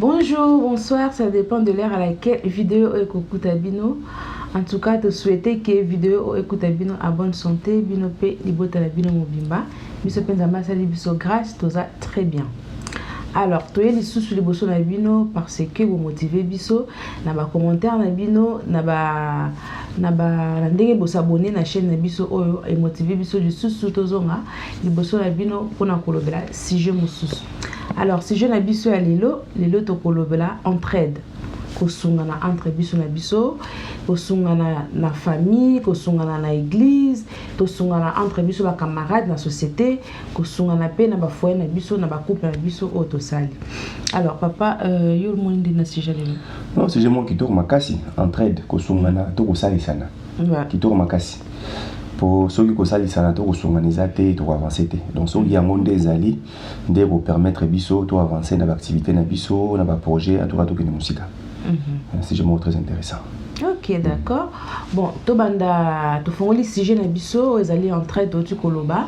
Bonjour, bonsoir, ça dépend de l'heure à laquelle vidéo écoute bino. En tout cas, te souhaiter que vidéo écoute bino à bonne santé, bino pe libota la bino mobimba. Biso penza masali biso grâce, toza très bien. Alors, tu es les sous les bosso na bino parce que vous motivez biso, na ba commentaire na bino, na ba ndenge bo s'abonner na chaîne na biso oyo et motiver biso du sous tozonga, les bosso na bino pona kolobela sujet mususu. Alors, si je n'habite sur lelo to kolobela entraide. Kosungana entre biso na biso, kosungana na famille, kosungana na église, kosungana entre biso ba camarades na société, kosungana pe na ba foyer na biso na ba couple na biso auto sali. Alors papa, yo le monde na sujet lelo. Non, c'est moi qui tourne makasi entraide kosungana to kosali sana. Qui tourne makasi. Pour ceux qui kosali sana to kosungana te to avancer te. Donc ceux qui ont des alliés de vous permettre biso to avancer dans l'activité na biso, na ba projet en tout cas to que musique. C'est vraiment très intéressant. Ok, d'accord. Bon, to banda to fongoli sujet na biso ezali entraide to koloba.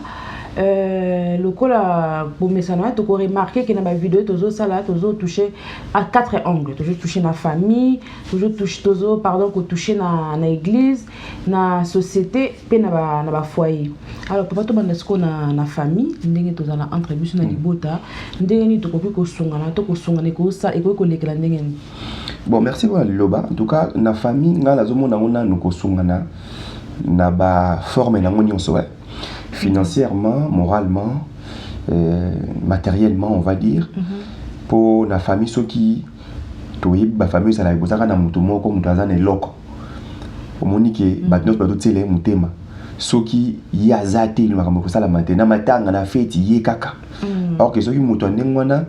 Le cola pour mes sanois, tu peux remarquer que dans ma vidéo, toujours touché à 4 angles. Toujours touché dans la famille, toujours touché, pardon, touché dans l'église, dans la société, et dans le foyer. Alors, papa, tu vas dans la famille, tu vas dans l'entreprise, dans les bota, tu vas bon, merci pour Loba. En tout cas, dans la famille, nous avons formé financièrement, moralement, matériellement, on va dire, pour la famille, ceux qui, la famille, ça la bosa na mutu moko mutazana eloko. Omoni ke batnos ba tutele mutema. Ceux qui yazate ni makambo sala matena matanga na feti ye kaka. Alors que ceux qui mutonde ngwana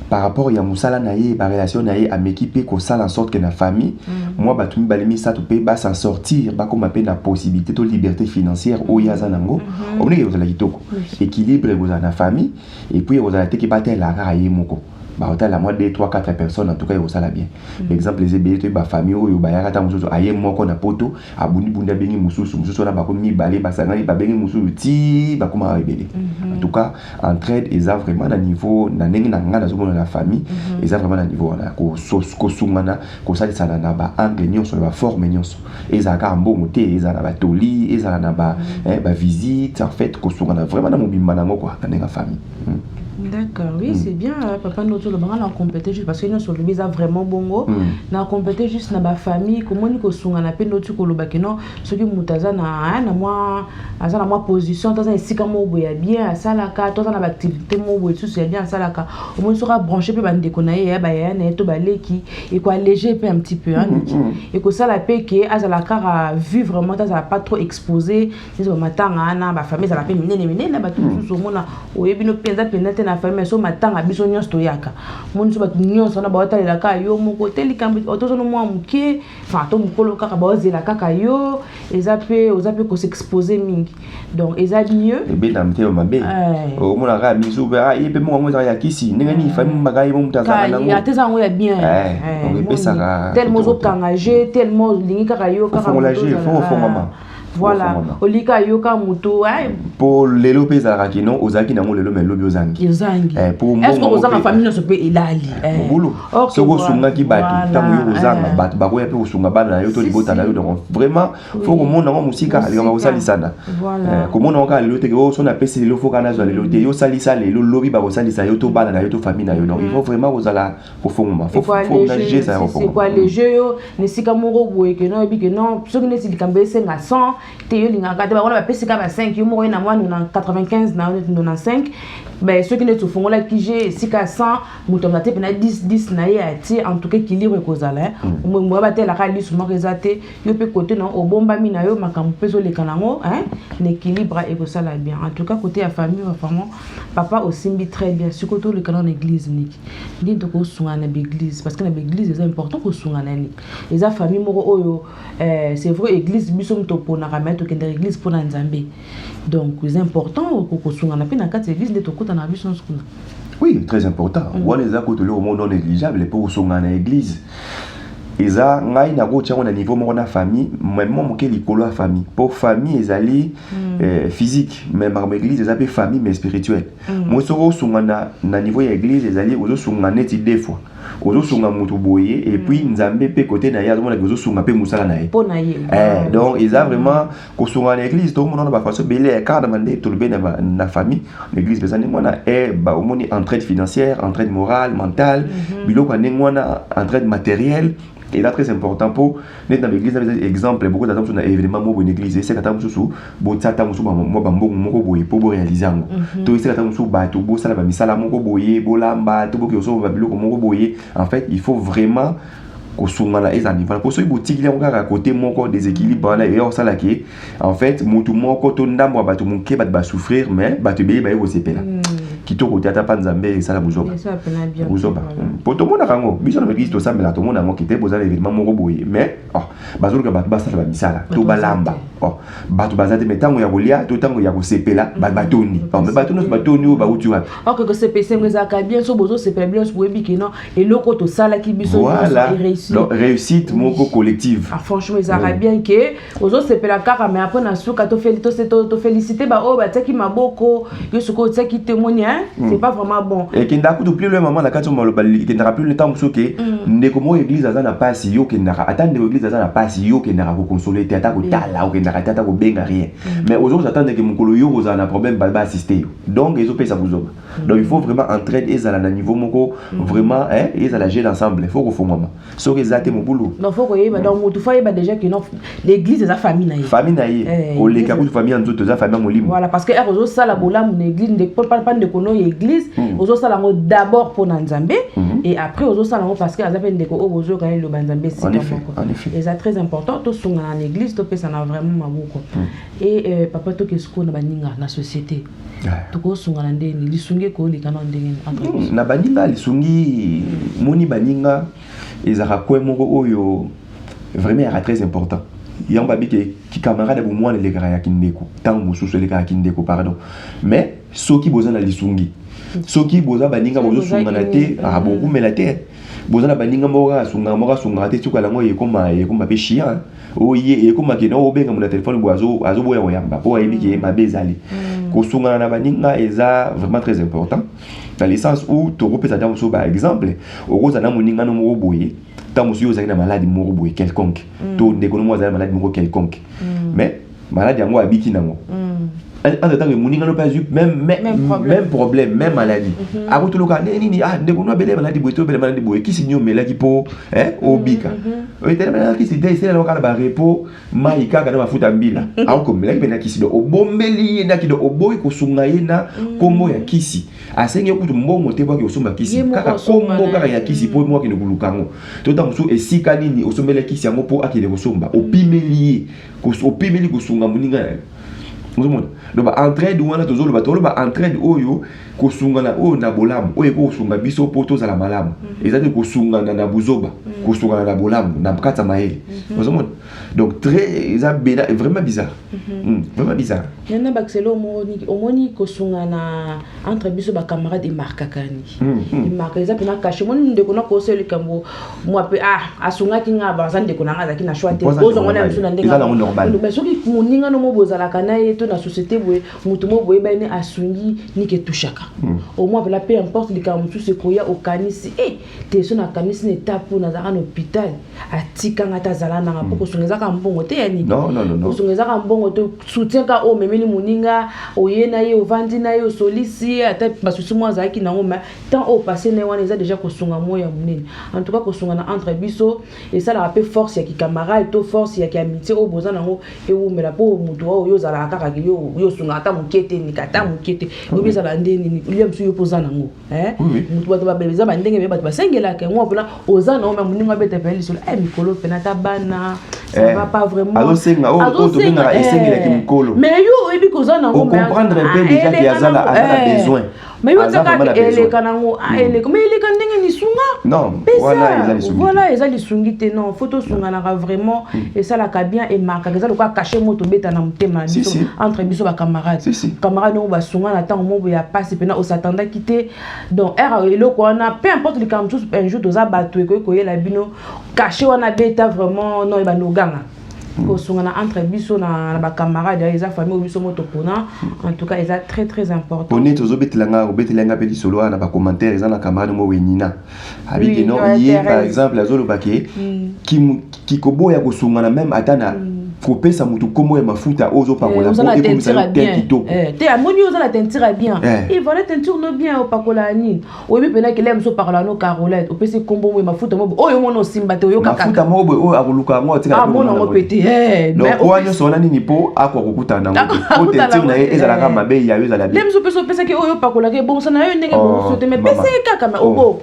par rapport à musala na ye, par relation na ye, à m'équiper qu'on sale en sorte que la famille, moi, batumi balimi ça, tu peux pas s'en sortir, pas comme appelle la possibilité de liberté financière, ou yazanango, on est aux alagitoko, équilibre vous en la famille, et puis vous allez te qui battent la raille moko. Bah, la moins de 3-4 personnes en tout cas ils ça bien. Par exemple les ébélés de ma famille ou bayara ta mususu aye moko na poto abuni bunda bengi mususu na ba komi balé basanga ba bengi mususu ti ba kuma rebelle. En tout cas entraide ils a vraiment à niveau na ndenge na ngana zo na famille ils a vraiment à niveau na ko sungana ko sali sana na ba angle nyonso ba forme nyonso ils a ka mbongo te ils a na ba toli ils a na ba visite en fait ko sungana vraiment na mobimba nango quoi na ndenge famille. D'accord, oui, c'est bien. Papa, nous avons complété juste parce que nous sommes vraiment bongo. Nous avons complété juste dans ma famille. Comment nous sommes en appel notre colobaki non. Ce qui nous a na moi position. Toi, ici comme on voit bien à Salaka. Toi, dans l'activité on voit tout c'est bien à Salaka. Au moins sera branché peu bande déconner. Bah y a un to balé qui et quoi léger peu un petit peu. Et que ça la paix qui à Salaka a vu vraiment ça n'a pas trop exposé. C'est au matin na ma famille ça la paix mine na ba tout sur mon na. Au yebino penza na famille so matanga biso nyonso toyaka moni so batu nyonso na baotalela ka yo moko teli kambi otozo no mwa muke fa to mukolo kaka baozela kaka yo ezape ko s'exposer mingi donc eza mieux e be na mteo mabe o mona ka misu ba e be mo ngwa ya kisi ndenge ni famille magayi mo mutazana nango ya teza ngo ya bien on be saka tellement zo kangaje tellement lingi kaka yo kaka mama voilà olika yoka muto pour lelo pesa rakino ozaki nango lelo mais lobi ozangi pour est-ce que ozanga famille no se peut ilali bulu soko sunga ki batu tango yo ozanga batu bakoya pe osunga bana yo to libota na yo donc vraiment faut que mon nango musika alika osali sana comment on ka lelo te o so na pesi lelo faut kana zo lelo te yo sali sala lelo lobi ba osali sa yo to bana na yo to famille na yo donc il faut vraiment ozala profondément faut nager ça c'est quoi les jeux yo ne sika moko boye que non bi que non so ne sili kambe senga 100 te yo lingaka te ba on ba pesi ka ba 5 yo mo na moi na 95 na 95 ben ceux qui ne se font là qui j'ai si ka 100 muto na te pena 10 na ya ti en tout cas équilibre kozala mo ba te la ka lisu mo rezate yo pe côté non au bomba mi na yo makambo peso le kanango l'équilibre et ça la bien en tout cas côté la famille vraiment papa aussi mbi très bien surtout le canon église niki ndi to ko sunga na église parce que na église c'est important ko sunga na ni les famille moko oyo c'est vrai église biso mto pona ramettre que l'église pour nzambe donc c'est important ko sunga na pe na kati église de to kota na biso skuna. Oui, très important. On les a côté au monde non négligeable pour sunga na église. Eza ngai na go tchango na niveau mo na famille même mo ke likolo a famille pour famille ezali physique même en église ezali famille mais spirituelle mo so sunga na niveau ya église ezali ozo sunga neti des fois ozo sunga mutu boye et puis nzambe pe côté na ya zo mona ozo sunga pe musala na ye donc ils a vraiment ko sunga na église to mona ba façon belé cadre mandé tout le bien na famille l'église bezani mona e ba omoni entraide financière entraide morale mentale biloko ne mona entraide matérielle. Et là, très important pour dans l'église, exemple, beaucoup d'attentes sur un événement dans l'église, et c'est que tu as beaucoup de pour réaliser. Tu sais que en fait, il faut vraiment que pour ceux qui ont à côté mon déséquilibre et en fait, souffrir, mais qui te côté à Panzambe et ça la bouzoba. Pour tout le monde, biso na l'église to sambela to mona ngokite bozala événement moko boye mais bazolo ka basa la misala to balamba batu bazate metango ya kolia to tango ya kosepela batoni mais batoni ba uti wapi que CPC ngezaka bien so bozo sepela bien so webi kino et loko to sala ki biso réussite moko collective franchement ezaka bien que ozo sepela kaka mais après na suka to féliciter ba o bataki maboko yo suko tsaki témoigner c'est pas vraiment bon et qui n'a plus le moment la carte maloba qui n'a plus le temps que ndeko mo église azana pasi yo kendaka attendre église azana pasi yo kendaka ko consoler tata ko tala o kendaka tata ko benga rien mais aux autres attendre que mukolo yo ozana problème ba assister donc ils ont payé ça bouzoba donc il faut vraiment entraide ezala na niveau moko vraiment ezala gérer ensemble il faut ko fomama so que zate mo boulot non faut ko yeba donc mutu fa yeba déjà que non l'église eza famille na ye o le kabu famille en tout za famille molimo voilà parce que ozo sala bolam na église ne pas de kono église ozo sala d'abord pour Nzambe et après ozo sala parce que azape ndeko ozo quand le Nzambe c'est et c'est très important to songa en église to pesa na vraiment maboko et papa to kesko na baninga na société to ko songa na ndeni lisungi ko likana ndeni na baninga lisungi moni baninga ezaka ko moko oyo vraiment est très important yamba bike ki camarade bu mwana le kara yakindeko tango mususu le kara yakindeko pardon mais soki boza na lisungi soki boza baninga bozo sunga na te beaucoup mais la terre boza na baninga moka sunga te tuka lango yekoma pe chia oye yekoma ke no obenga mon téléphone boazo boya oyamba po ayebiki mabezali ko sunga na baninga eza vraiment très important dans le sens où to repesa dans so par exemple okoza na moninga no mo boye tant monsieur vous avez une maladie moko boye quelconque to ndeko za maladie moko quelconque mais maladie yango abiki nango en tant que moninga no pas eu même problème même maladie avant tout le cas nini ndeko no bele maladie boye to bele maladie boye qui signyo melaki po obika o tele maladie qui se c'est là kala ba repo maika kana mafuta mbila au comme melaki bena kisi do obombeli na kido oboy ko sunga yena kombo ya kisi asenge kutu mbongo te baki osomba kisi kaka kombo kaka ya kisi po moi ki ngulukango to ta musu esika nini osombela kisi yango po akile kosomba opimeli kosunga moninga donc entraide wana tozolo ba entraide oyo kosunga na oyo na bolamu oyo kosunga biso po tozala malamu ezali kosunga na buzoba kosunga na bolamu na kata maele donc très vraiment bizarre vraiment bizarre yana baxelo omoni kosunga na entre biso ba camarade et markakani marka eza pena caché moni ndeko na ko sele kambo moi pe asunga kinga bazan ndeko na ngazaki na choix te bozo ngona biso na ndenga mais soki moninga no mo bozala kana to na société boye mutu mo boye ba ni asungi ni ke tushaka au moins la peu importe les cas mutu se koya au kanisi te so na kanisi ne tapu na zaka na hôpital atika ngata zala na poko sungeza ka mbongo te yani non sungeza ka mbongo to soutien ka o memeli muninga oyena ye ovandi na ye solisi ata basusu mo zaki na ngoma tant au passé ne wana eza déjà ko sunga moya munene en tout cas ko sunga na entre biso et ça la rappelle force ya ki camarade to force ya ki amitié o bozana ngo e wo mela po mutu oyo zala kaka yo sunga ata mukete ni kata mukete obi zala ndeni ni liam su yo pozana ngo mutu bato babeza bandenge bato basengela ke ngo pona ozana o muninga bete peli sur mikolo pena tabana ça va pas vraiment alors senga o to benga esengela ki mukolo mais yo ebi kozana ngo comprendre un peu déjà qu'il y a besoin mais yo tsaka ele kanango ele mais ele kandenge ni sunga non voilà ils ali sungi te non photo sunga na vraiment et ça la ka bien et marque que ça le quoi cacher moto beta na mutema biso entre biso ba camarades camarades no ba sunga na temps mo ya passe pena on s'attendait quitter donc era elo ko na peu importe les campus un jour doza bato ko yela bino cacher wana beta vraiment non ba no ganga kosungana entre biso na ba camarades ya eza famille biso moto pona en tout cas eza très très important poni tozo betelanga pe solo na ba commentaire eza na camarade mo wenina habiki non hier par exemple azolo bake ki koboya kosungana même atana kopesa mutu komo ya mafuta ozo pakola po e komisa bien te amoni oza la tentira bien et voilà teinture no bien o pakola nini oyebi pena ke lem so pakola no Carolette opesi kombo mo mafuta mo oyo mona osimba te oyo kaka mafuta mo o akoluka ngo tika mona ngo pete donc wanyo sona nini po akwa kokutana ngo po teinture na ezala ka mabe ya yo ezala bien lem so pesa ke oyo pakola ke bon sana yo ndenge bon so te mais pesa kaka mais obo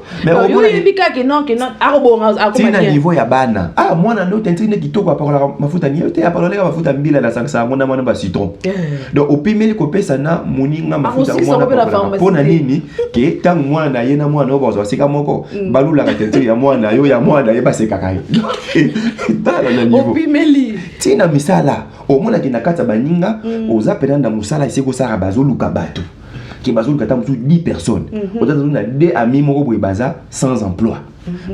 yo yebi kaka non akobonga tina niveau ya bana mwana ndo teinture ne kitoko pakola mafuta ni yo te apaloleka mafuta mbila na sangsa ngona mwana ba citron donc opimeli kopesa na muninga mafuta mwana pona nini ke tang mwana ye na mwana obazo sika moko balula ka teinture ya mwana ye baseka kai tala na niveau opimeli tina misala omona kina kata baninga oza penanda musala iseko sara bazoluka bato ki bazoluka ta musu 10 personnes otazo na 2 amis moko boye baza sans emploi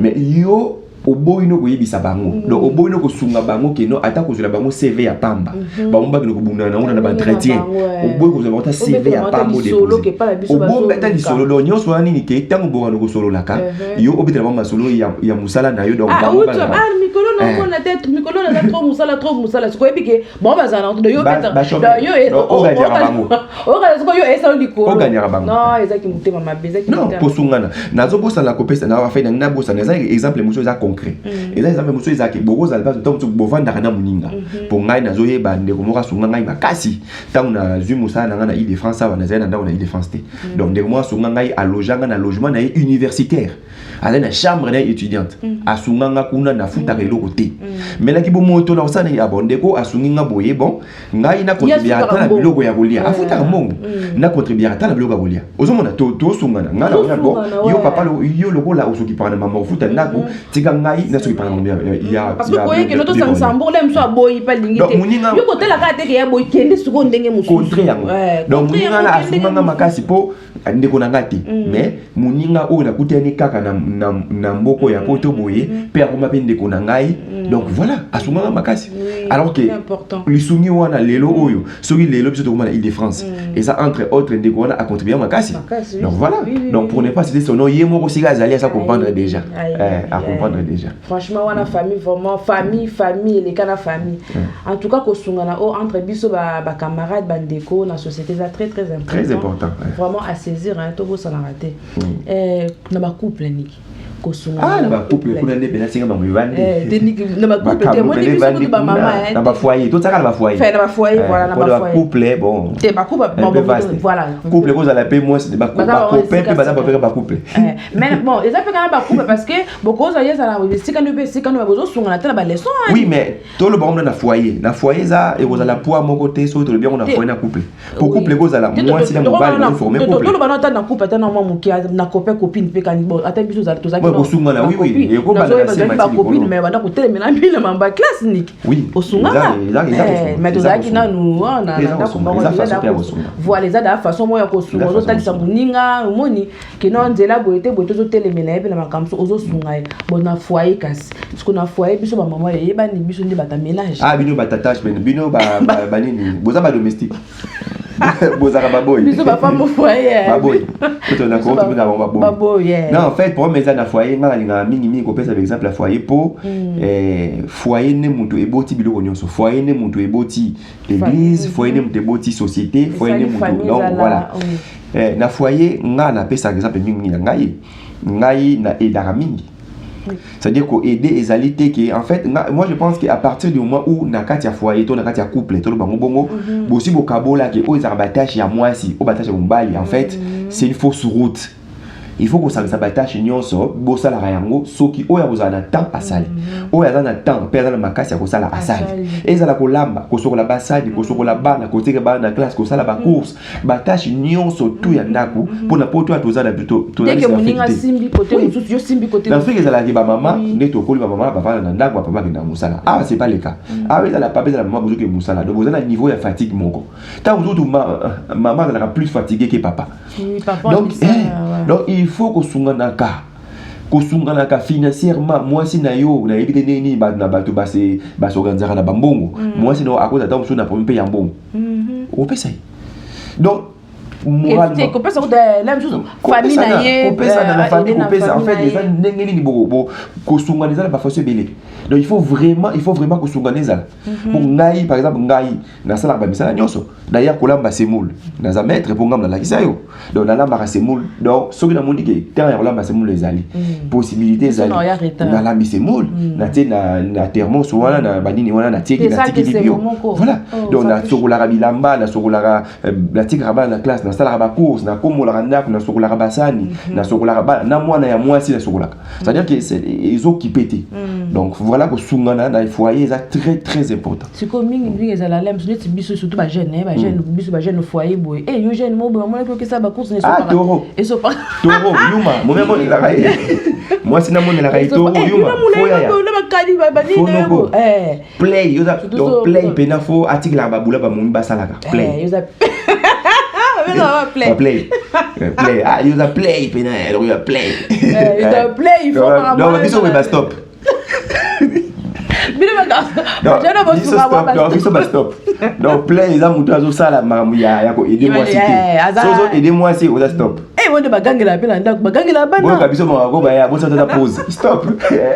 mais yo oboyino koyebisa bango donc oboyino kosunga bango keno ata kozula bango CV ya pamba bango bakino kobunda na ona na ba entretien oboyi kozula bango ta CV ya pamba oboyi ta lisolo do nyonso wana nini ke tango bongano kosolo laka yo obitela bango masolo ya musala na yo donc bango ba mikolo na ko na tête mikolo na trop musala siko ebike bon bazana do yo beta yo yo esa likolo oganyaka bango non ezaki mutema mabeza ki non posungana nazo bosa la kopesa na wa fa na bosa na exemple muso za concret et là exemple muso ezaki boko za pas temps bovanda kana muninga po ngai nazo yeba ndeko moka sunga ngai makasi tango na zui musa na na Île-de-France wa na zena ndako na Île-de-France te donc ndeko moka sunga ngai alojanga na logement na universitaire ala na chambre na étudiante asunga nga kuna na futa ke loko te mais la ki bo moto na osana ya bondeko asungi nga boye bon ngai na contribuer ata na biloko ya kolia afuta ka mongo na contribuer ata na biloko ya kolia ozomona to sunga na ngala ona bon yo papa yo loko la osoki pana mama futa ndako tika ngai na soki pana mama ya parce que koye ke loto sang sambo le mso aboyi pa lingite yo ko tela ka te ke ya boyi kende suko ndenge musu contre yango donc muninga la asunga nga makasi po ndeko na ngati mais muninga o na kuteni kaka na mboko ya poto boye pe akoma pe ndeko na ngai donc voilà asunga makasi alors que lisungi wana lelo oyo soki lelo biso to na Île-de-France et ça entre autres ndeko wana a contribué makasi donc voilà donc pour ne pas citer son nom yemo ko siga azali à comprendre déjà à comprendre déjà franchement wana famille vraiment famille les kana famille en tout cas ko sungana o entre biso ba camarades bandeko na société ça très important vraiment à saisir hein to bo ça na raté na ba couple niki na ba couple kuna nde bena singa bango yvandi na ba couple te mo ni biso ba mama na ba foyer to tsaka na ba foyer na ba foyer voilà na ba foyer couple bon te ba couple voilà couple ko za la paix moi c'est ba couple pe ba za ba couple mais bon les appels na ba couple parce que beaucoup ça y est ça la sika no ba bozo sunga na tela ba leçon oui mais to lo ba na foyer za e ko za la poa moko te so to le bien on a foyer na couple pour couple ko za la moi si na mobile na former couple to lo ba na ta na couple ta na mo mukia na copine pe kan bo ata biso za to za osungana oui et ko bana na sema ti copine mais bana ko telemena mbila mamba classe nique osungana mais tozaki na nous na voilà les ada façon moya ko sunga zo talisa muninga moni kino nzela boyete boyete zo telemena epela makamso ozo sunga bona foyer kasi parce que na foyer biso ba maman yeba ni biso ndi bata ménage bino batatage bino ba nini boza ba domestique bozaka baboy biso ba femme foyer baboy to na ko to na baboy non en fait pour mes na foyer ngala linga mingi ko pesa exemple la foyer po foyer ne mutu eboti biloko nyonso foyer ne mutu eboti église foyer ne mutu eboti société foyer ne mutu donc voilà na foyer ngala pesa exemple mingi na ngai na edara mingi. C'est-à-dire qu'aider les alités qui en fait moi je pense qu'à partir du moment où nakati ya foyer to nakati ya couple to bango bongo bosi bokabola ke o ezarabatache ya mwasi o batache bombali en fait c'est une fausse route. Il faut que ça batache nyonso bosala yango soki oya bozana temps asali oya zana temps perdre la makasi ya kosala asali ezala kolamba kosokola basadi kosokola bana koteka bana na classe kosala ba course batache nyonso tout ya ndako pona poto atozala plutôt tozali muninga simbi côté mususu yo simbi côté dans fait ezala ki ba maman neto koli ba maman ba na ndako papa ki na musala c'est pas le cas ezala papa ezala maman bozoki musala donc bozana niveau ya fatigue moko tant bozoto maman elle sera plus fatiguée que papa donc il faut que sunga naka kosungana ka financièrement moi si na yo na yebite nini ba na bato ba se ba s'organiser na bambongo moi si no akoza ta musu na premier pe ya mbongo o pesa donc moralement c'est que ça de la même chose famille na ye na famille on pesa en fait les gens ndenge nini bo kosunganiza ba façon belé donc il faut vraiment kosunganiza pour ngai par exemple ngai na sala ba misala nyonso d'ailleurs kolamba semoule na za maître pour ngam na la kisayo donc na lamba semoule donc soki na mundi ke terre kolamba semoule ezali possibilité ezali na lambi semoule na te na thermos wana na banini wana na tieki na tiki bio voilà donc na sokola bilamba na sokola la tiki raba na classe na sala ba course na komola ndako na sokola basani na sokola ba na mwana ya mwasi na sokola c'est-à-dire que c'est ils occupent donc voilà que sungana na foyer c'est très très important c'est comme mingi ezala lem c'est biso surtout ba jeune biso ba jeune foyer boy et yo jeune mo ba mona que ça ba course ne pas et so pas toro yuma mo même la raille moi c'est na mona la raille toro yuma foyer na ba kadi ba banini play yo donc play pena fo article la babula ba mo ba salaka play play. Ah, you a play, pena, you a play. You a play, il faut pas. Non, mais ça va stop. Stop. Donc play, ils ont monté à ça la mamuya, yako aider moi cité. So aider moi c'est au stop. Eh, on de bagangi la pena, ndako bagangi la bana. Bon, kabiso ma go ba ya, bon ça ta pause. Stop.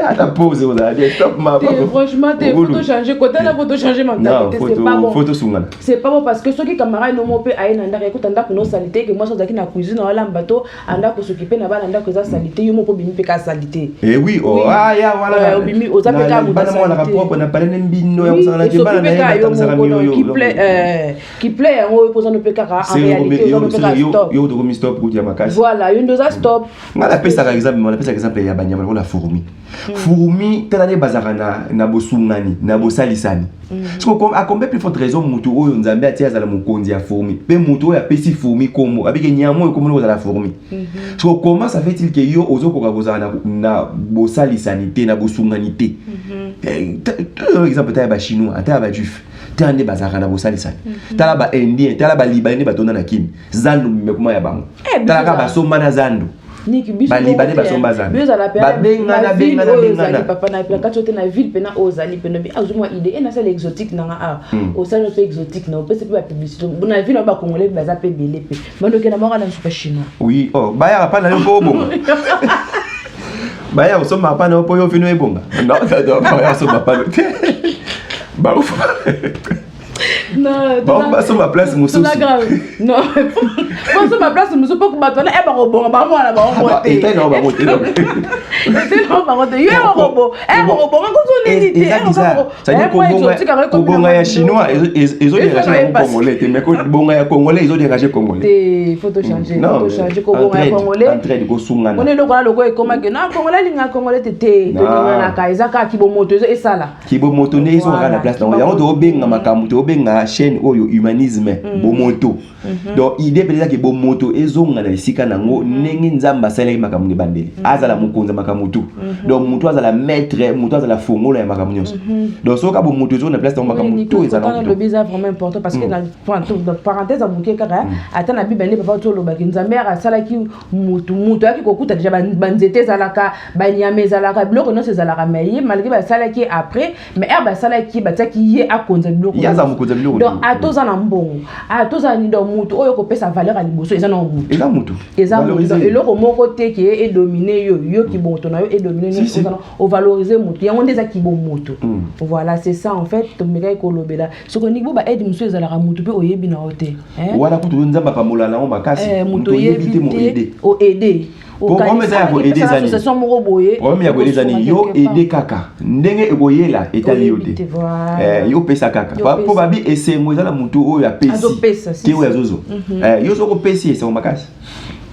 À ta pause, on a dit stop ma. Franchement, tes photos changer côté la photo changer mentalité, c'est pas bon. Photo sungana. C'est pas bon parce que ceux qui camarades no mo pe aina ndako écoute ndako no salité que moi ça daki na cuisine wala mbato andako s'occuper na bana ndako za salité yo mo ko bimi pe ka salité. Eh oui, oh ah ya voilà. Bimi oza pe ka mo propre na parler mbino ya kusana ke bana na tamsaka miyo qui plaît en posant le PK en réalité on peut stop yo to stop pour dire makasi voilà une deux stop ngala pesa par exemple ya banyama la fourmi tana ne bazaka na bosungani na bosalisani parce que à combien plus forte raison mutu oyo nzambe atia za la mokonzi ya fourmi pe mutu oyo apesi fourmi kombo abike nyamo kombo za la fourmi so comment ça fait-il que yo ozokoka kozana na bosalisani te na bosungani te exemple ta ba chinois ta ba juif tande bazaka na bosalisani tala ba indien tala ba libanais batona na kimi zandu mekuma ya bango tala ka basomba na zandu balibane basomba zandu babengana papa na pela kachote na ville pena ozali pena bi azuma idée et na ça l'exotique na au salon pe exotique na peut pas publicité na ville ba congolais baza pe belé pe bandoke na mora na super chinois oui oh baya pa na yo po bonga baya osoma pa na po yo fino ebonga non baya osoma pa bah non bah sur ma place musu c'est grave non pas sur ma place musu pas que batona e ba robon ba moi là ba monter et non ba monter non ba monter yo robon ko zo nini ça dit bonga ya chinois ils ont dérangé congolais mais ko bonga ya congolais ils ont dérangé congolais il faut changer ko bonga ya congolais en train de go sungana on est lokala loko e koma que non congolais linga congolais tete to na ka ezaka ki bo moto et ça là ki bo moto ne ils ont la place donc ya to benga makamu to benga chaîne oyo humanisme bo moto donc idée peut-être que bo moto ezonga na esika nango ndenge nzamba salaki makamu ne bandeli azala mukonza makamu tu donc muto azala maître muto azala fongola ya makamu nyonso donc soka bo moto ezonga na place nango makamu tu ezala le bizarre vraiment important parce que dans parenthèse à muke kaka atana bibende papa to lobaki nzambe a salaki muto yaki kokuta déjà banzete zalaka banyame zalaka biloko non ezalaka mais malgré ba salaki après mais ba salaki bataki ye akonza biloko yaza mukonza biloko donc atoza na mbongo atoza ni donc mutu oyo ko pesa valeur à liboso eza na mutu eza mutu eloko moko te ki e dominer yo ki bonto na yo e dominer no o valoriser mutu yango ndeza ki bon mutu voilà c'est ça en fait to meka ko lobela soko ni bo ba aide musu eza la mutu pe oyebi na ote wala kutu nzamba pa molala o makasi mutu yebi te mo aider o aider pour comme ça pour aider zani association moko boye comme ya boye zani yo aider kaka ndenge eboyela etali yo te yo pesa kaka po babi esengo ezala mutu oyo apesi te oyo azozo yo soko pesi esengo makasi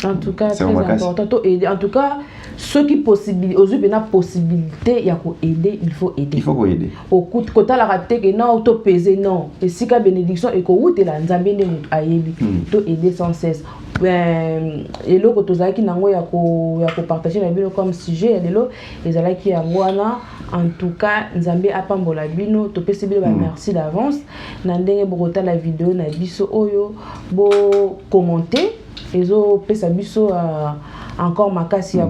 en tout cas très important to aider en tout cas ceux qui possibilité aux na possibilité ya ko aider il faut aider au coup kota la raté que non to peser non et si ka bénédiction et ko wutela nzambe ne mutu ayebi to aider sans cesse et loko tozaki nango ya ko partager na bino comme sujet lelo ezalaki yango wana en tout cas nzambe apambola bino to pesi bino merci d'avance na ndenge bokota la vidéo na biso oyo bo commenter ezo pesa biso encore makasi ya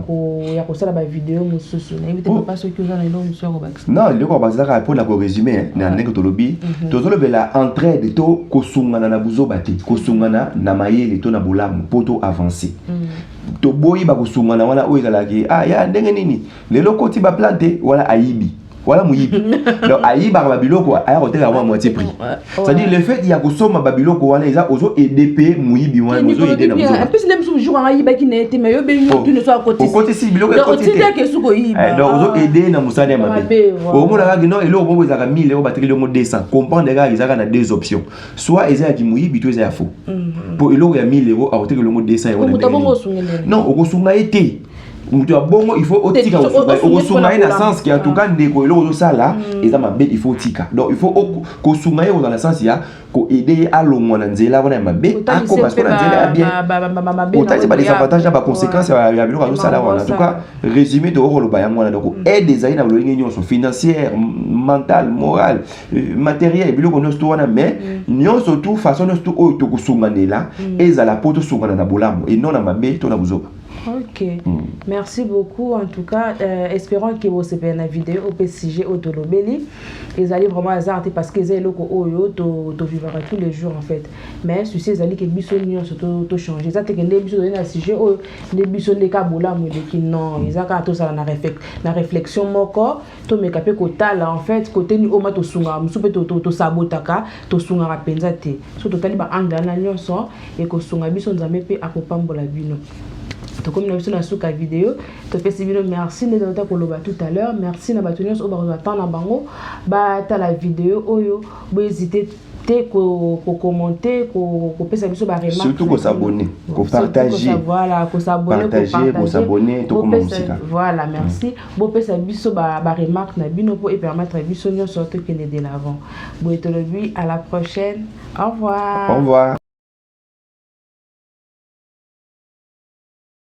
kosala ba vidéo mosusu na éviter pas ceux qui ont dans le monsieur Robax. Non, le ko bazaka pour la résumer na ndenge to lobi tozolobela entraide to kosungana na buzoba te kosungana na mayele to na bolamu poto avancer. To boyi ba kosungana wana o ezalaki ya ndenge nini lelo koti ba planter wala ayibi voilà muyibi donc ayiba ba biloko aya koteka à moitié prix c'est-à-dire le fait il y a kosoma ba biloko wana eza ozo aider muyibi wana ozo aider na buzoba en plus les musu jour ayiba ki na été mais yo be tu ne sois à côté côté si biloko donc tu dis que suko yiba donc ozo aider na musane mabe au mona ka non eloko bongo ezaka 1000 euros bateki longo 200 comprendre ka ezaka na deux options soit eza ya muyibi to eza ya faux pour eloko ya 1000 euros a koteki longo 200 euros non okosunga été mutu abongo il faut otika okosunga na sens qui en tout cas ndeko eloko zo sala eza mabe il faut tika donc il faut kosunga dans le sens ya ko aider à longwa na nzela wana mabe ako parce que na nzela ya bien otati ba des avantages ba conséquences ya biloko zo sala wana en tout cas résumé de rolo ba yango wana donc aide des aina lolingi nyonso financière mentale morale matériel biloko nyonso wana mais nyonso tout façon nyonso tout oyo to kosunga ndela ezala poto sunga na bolamu et non na mabe to na buzoba. Ok, merci beaucoup. En tout cas, espérons que vous avez une vidéo au PCG au Tolobeli. Ils allaient vraiment hasarder parce que c'est loko oyo to vivre tous les jours en fait. Mais ceci ils allaient que bisonion surtout to changer. Ça c'est que les bisons na sujet oyo les bisons de kabola mo de ki non, ils a ka to ça na réflexion moko to me kapé kota là en fait côté ni oma to sunga musupe to sabotaka to sunga rapenza te. So totali ba angana nyonso et ko sunga bison nzambe pe akopambola bino. Donc comme nous avons vu la vidéo, merci de nous avoir tout à l'heure. Merci de nous avoir la vidéo. N'hésitez pas commenter, surtout qu'on s'abonne, qu'on partage. Voilà, qu'on s'abonne, qu'on s'abonne, voilà, merci. Bon, peut ça biso ba remarque na bino pour permettre biso surtout que de l'avant. Bon, à la prochaine. Au revoir. Au revoir.